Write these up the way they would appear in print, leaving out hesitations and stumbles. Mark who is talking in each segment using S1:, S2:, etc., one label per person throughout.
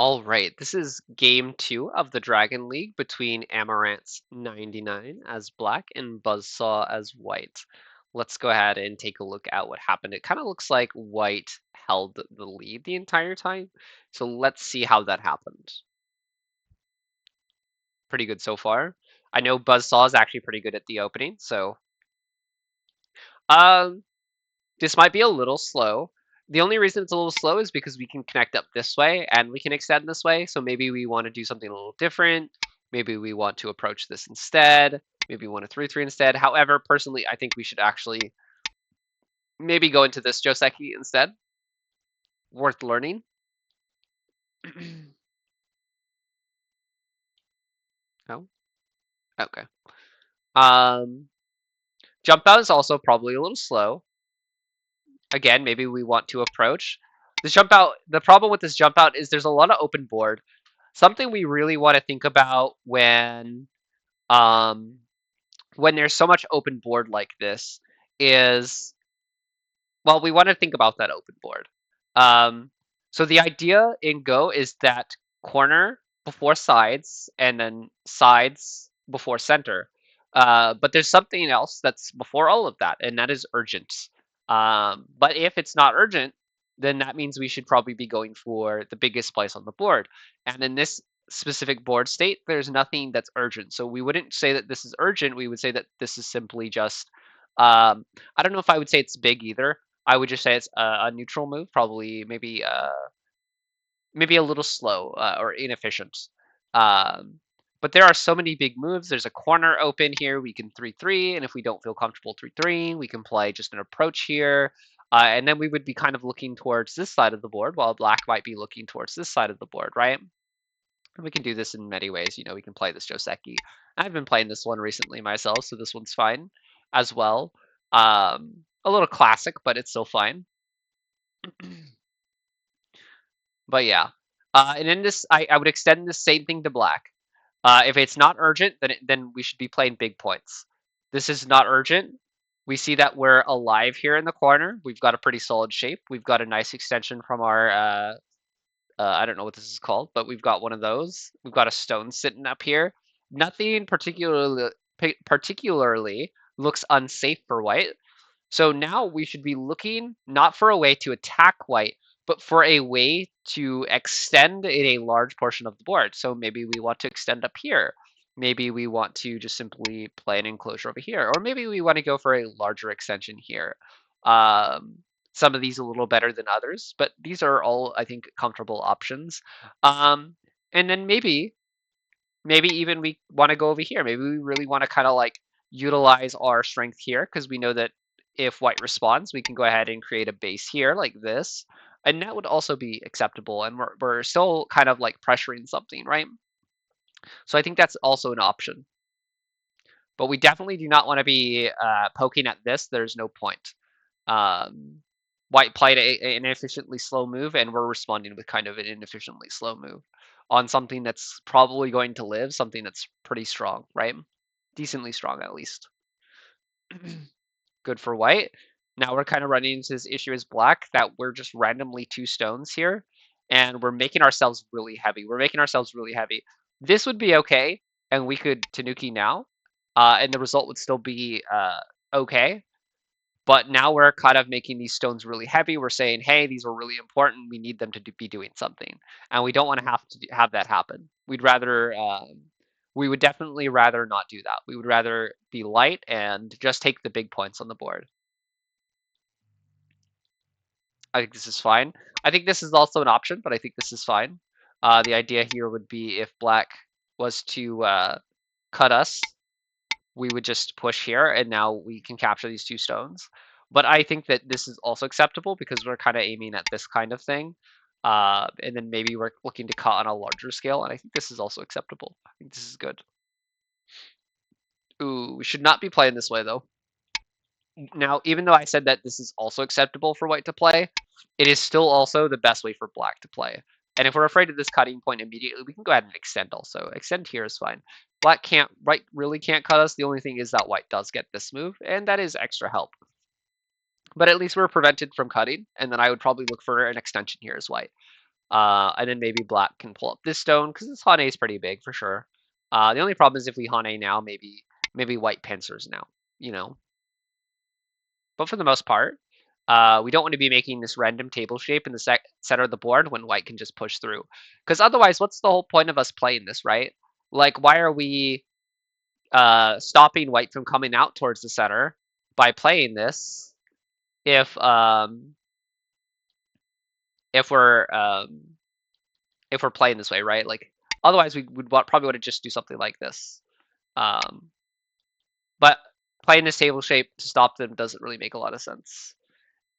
S1: All right, this is game two of the Dragon League between amarantz 99 as black and buzzsaw as white. Let's go ahead and take a look at what happened. It kind of looks like white held the lead the entire time. So let's see how that happened. Pretty good so far. I know buzzsaw is actually pretty good at the opening, so um, this might be a little slow. The only reason it's a little slow is because we can connect up this way and we can extend this way. So maybe we want to do something a little different. Maybe we want to approach this instead. Maybe we want a 3-3 instead. However, personally, I think we should actually maybe go into this Joseki instead. Worth learning. Oh, okay. Um, jump out is also probably a little slow. Again, maybe we want to approach. This jump out, the problem with this jump out is there's a lot of open board. Something we really want to think about um, when there's so much open board like this is, well, we want to think about that open board. Um, so the idea in Go is that corner before sides and then sides before center. But there's something else that's before all of that, and that is urgent. But if it's not urgent, then that means we should probably be going for the biggest place on the board. And in this specific board state, there's nothing that's urgent. So we wouldn't say that this is urgent. We would say that this is simply just, I don't know if I would say it's big either. I would just say it's a neutral move, probably maybe a little slow or inefficient. Um, but there are so many big moves. There's a corner open here. We can 3-3, and if we don't feel comfortable 3-3, we can play just an approach here. And then we would be kind of looking towards this side of the board, while black might be looking towards this side of the board, right? And we can do this in many ways. You know, we can play this Joseki. I've been playing this one recently myself, so this one's fine as well. A little classic, but it's still fine. But yeah. And in this, I would extend the same thing to black. If it's not urgent, then we should be playing big points. This is not urgent. We see that we're alive here in the corner. We've got a pretty solid shape. We've got a nice extension from our, I don't know what this is called, but we've got one of those. We've got a stone sitting up here. Nothing particularly looks unsafe for white. So now we should be looking not for a way to attack white, but for a way to extend in a large portion of the board. So maybe we want to extend up here. Maybe we want to just simply play an enclosure over here. Or maybe we want to go for a larger extension here. Um, some of these a little better than others, but these are all, I think, comfortable options. And then maybe even we want to go over here. Maybe we really want to kind of like utilize our strength here because we know that if white responds, we can go ahead and create a base here like this. And that would also be acceptable. And we're still kind of like pressuring something, right? So I think that's also an option. But we definitely do not want to be poking at this. There's no point. Um, White played an inefficiently slow move, and we're responding with kind of an inefficiently slow move on something that's probably going to live, something that's pretty strong, right? Decently strong, at least. Good for white. Now we're kind of running into this issue as black that we're just randomly 2 stones here, and we're making ourselves really heavy. We're making ourselves really heavy. This would be okay, and we could Tanuki now, and the result would still be okay. But now we're kind of making these stones really heavy. We're saying, hey, these are really important. We need them to be doing something, and we don't want to have that happen. We would definitely rather not do that. We would rather be light and just take the big points on the board. I think this is fine. I think this is also an option, but I think this is fine. The idea here would be if black was to cut us, we would just push here, and now we can capture these 2 stones. But I think that this is also acceptable because we're kind of aiming at this kind of thing. And then maybe we're looking to cut on a larger scale, and I think this is also acceptable. I think this is good. Ooh, we should not be playing this way, though. Now, even though I said that this is also acceptable for white to play, it is still also the best way for black to play. And if we're afraid of this cutting point immediately, we can go ahead and extend also. Extend here is fine. White really can't cut us. The only thing is that white does get this move, and that is extra help. But at least we're prevented from cutting, and then I would probably look for an extension here as white. And then maybe black can pull up this stone because this Hane is pretty big for sure. The only problem is if we Hane now, maybe white pincers now, you know. But for the most part, we don't want to be making this random table shape in the center of the board when white can just push through. Because otherwise, what's the whole point of us playing this, right? Like, why are we stopping white from coming out towards the center by playing this if if we're um, if we're playing this way, right? Like, otherwise we would probably want to just do something like this. Um, but playing this table shape to stop them doesn't really make a lot of sense.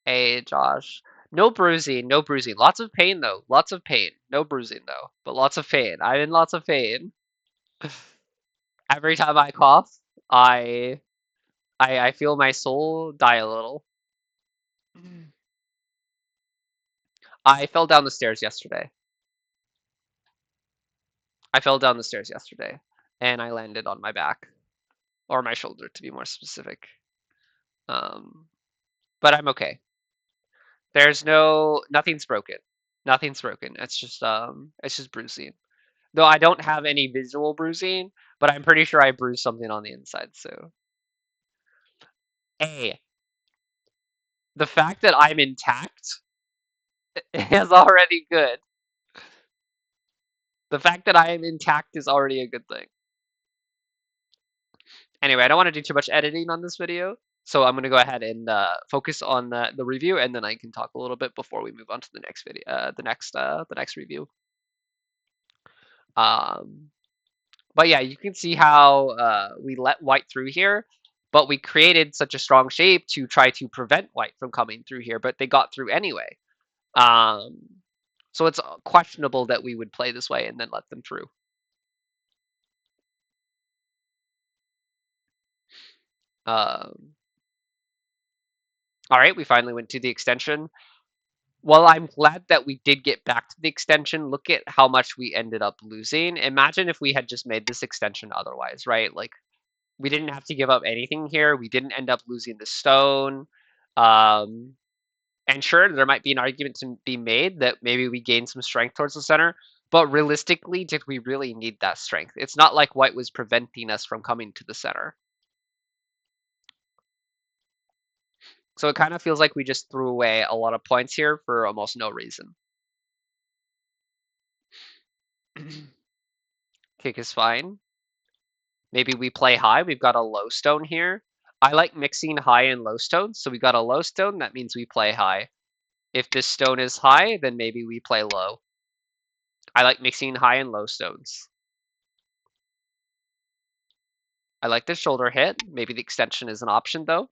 S1: Hey, Josh. No bruising, no bruising. Lots of pain though. Lots of pain. No bruising though, but lots of pain. I'm in lots of pain. Every time I cough, I I feel my soul die a little. I fell down the stairs yesterday. I fell down the stairs yesterday, and I landed on my back or my shoulder to be more specific. Um, but I'm okay. There's nothing's broken. Nothing's broken. It's just bruising. Though I don't have any visual bruising, but I'm pretty sure I bruised something on the inside. So, hey, the fact that I'm intact is already good. The fact that I am intact is already a good thing. Anyway, I don't want to do too much editing on this video, so I'm going to go ahead and focus on the review, and then I can talk a little bit before we move on to the next video, the next review. Um, but yeah, you can see how we let white through here, but we created such a strong shape to try to prevent white from coming through here, but they got through anyway. Um, so it's questionable that we would play this way and then let them through. Um, all right, we finally went to the extension. Well, I'm glad that we did get back to the extension. Look at how much we ended up losing. Imagine if we had just made this extension otherwise, right? Like, we didn't have to give up anything here. We didn't end up losing the stone. Um, and sure, there might be an argument to be made that maybe we gained some strength towards the center, but realistically, did we really need that strength? It's not like white was preventing us from coming to the center. So it kind of feels like we just threw away a lot of points here for almost no reason. Kick is fine. Maybe we play high. We've got a low stone here. I like mixing high and low stones. So we got a low stone. That means we play high. If this stone is high, then maybe we play low. I like mixing high and low stones. I like the shoulder hit. Maybe the extension is an option though.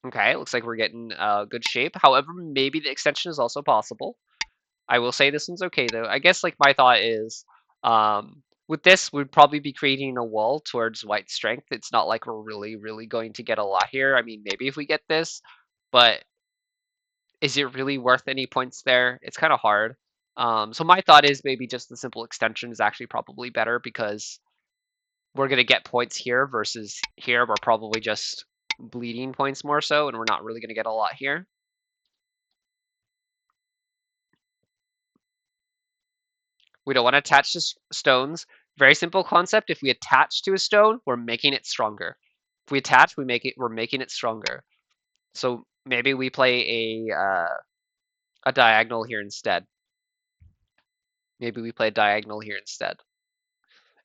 S1: Okay, looks like we're getting good shape. However, maybe the extension is also possible. I will say this one's okay though. I guess like my thought is, with this, we'd probably be creating a wall towards white strength. It's not like we're really going to get a lot here. I mean, maybe if we get this, but is it really worth any points there? It's kind of hard. So my thought is maybe just the simple extension is actually probably better because we're gonna get points here versus here. We're probably just bleeding points more so, and we're not really gonna get a lot here. We don't want to attach to stones. Very simple concept. If we attach to a stone, we're making it stronger. If we attach, we're making it stronger. So maybe we play a diagonal here instead. Maybe we play a diagonal here instead.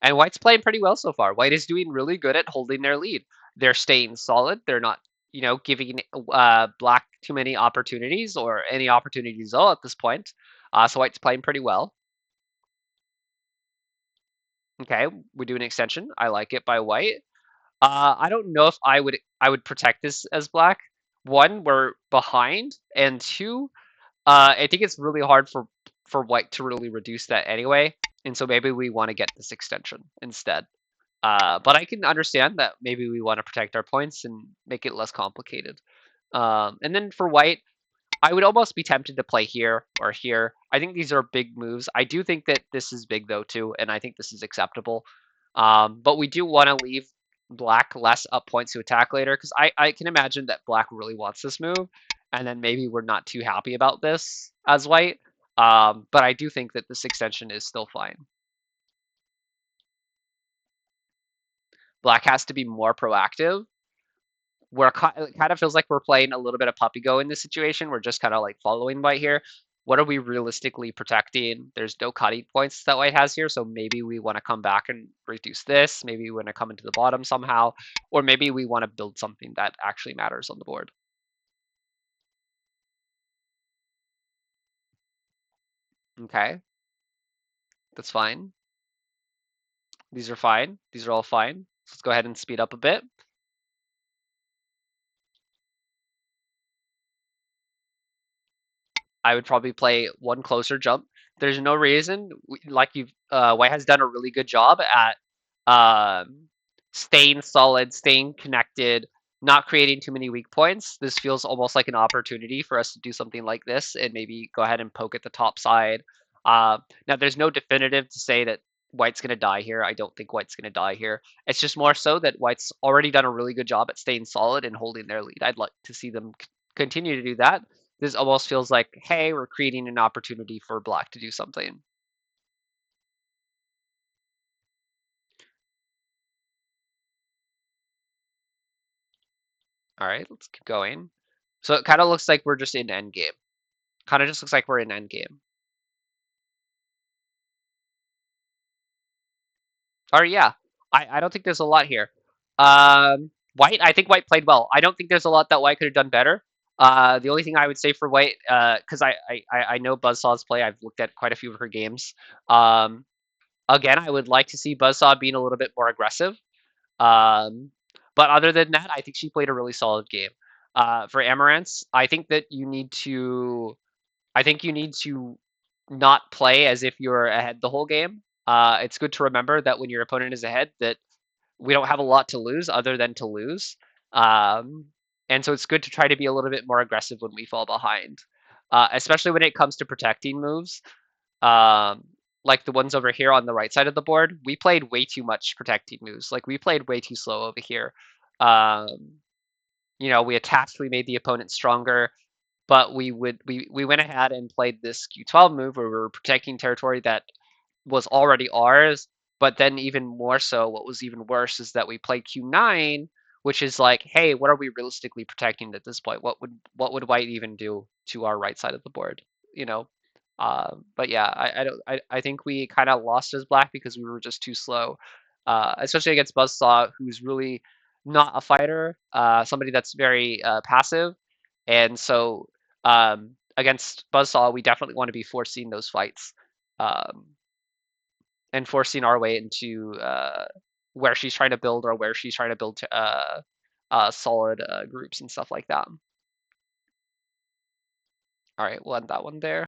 S1: And white's playing pretty well so far. White is doing really good at holding their lead. They're staying solid. They're not, giving black too many opportunities or any opportunities at all at this point. So white's playing pretty well. Okay, we do an extension. I like it by white. I don't know if I would protect this as black. One, we're behind, and two, I think it's really hard for white to really reduce that anyway, and so maybe we want to get this extension instead. But I can understand that maybe we want to protect our points and make it less complicated. And then for white, I would almost be tempted to play here or here. I think these are big moves. I do think that this is big though too, and I think this is acceptable. But we do want to leave black less up points to attack later because I can imagine that black really wants this move, and then maybe we're not too happy about this as white. But I do think that this extension is still fine. Black has to be more proactive. It kind of feels like we're playing a little bit of puppy go in this situation. We're just kind of like following white here. What are we realistically protecting? There's no cutting points that white has here, so maybe we want to come back and reduce this. Maybe we want to come into the bottom somehow, or maybe we want to build something that actually matters on the board. Okay, that's fine. These are fine. These are all fine. So let's go ahead and speed up a bit. I would probably play one closer jump. There's no reason, like White has done a really good job at staying solid, staying connected, not creating too many weak points. This feels almost like an opportunity for us to do something like this and maybe go ahead and poke at the top side. Now, there's no definitive to say that White's going to die here. I don't think White's going to die here. It's just more so that White's already done a really good job at staying solid and holding their lead. I'd like to see them continue to do that. This almost feels like, hey, we're creating an opportunity for Black to do something. All right, let's keep going. So it kind of looks like we're just in endgame. Kind of just looks like we're in endgame. Or yeah, I don't think there's a lot here. White, I think White played well. I don't think there's a lot that White could have done better. The only thing I would say for White, because I know Buzzsaw's play. I've looked at quite a few of her games. Again, I would like to see Buzzsaw being a little bit more aggressive. Um, but other than that, I think she played a really solid game. For Amarantz, I think you need to not play as if you're ahead the whole game. It's good to remember that when your opponent is ahead, that we don't have a lot to lose other than to lose. Um, and so it's good to try to be a little bit more aggressive when we fall behind, especially when it comes to protecting moves. Um, like the ones over here on the right side of the board, we played way too much protecting moves. Like we played way too slow over here. Um, we attacked, we made the opponent stronger, but we went ahead and played this Q12 move where we were protecting territory that was already ours. But then even more so, what was even worse is that we played Q9, which is like, hey, what are we realistically protecting at this point? What would White even do to our right side of the board? You know. But yeah, I think we kind of lost as Black because we were just too slow, especially against Buzzsaw, who's really not a fighter, somebody that's very passive, and so against Buzzsaw, we definitely want to be forcing those fights. Um, and forcing our way into where she's trying to build or where she's trying to build solid groups and stuff like that. All right, we'll end that one there.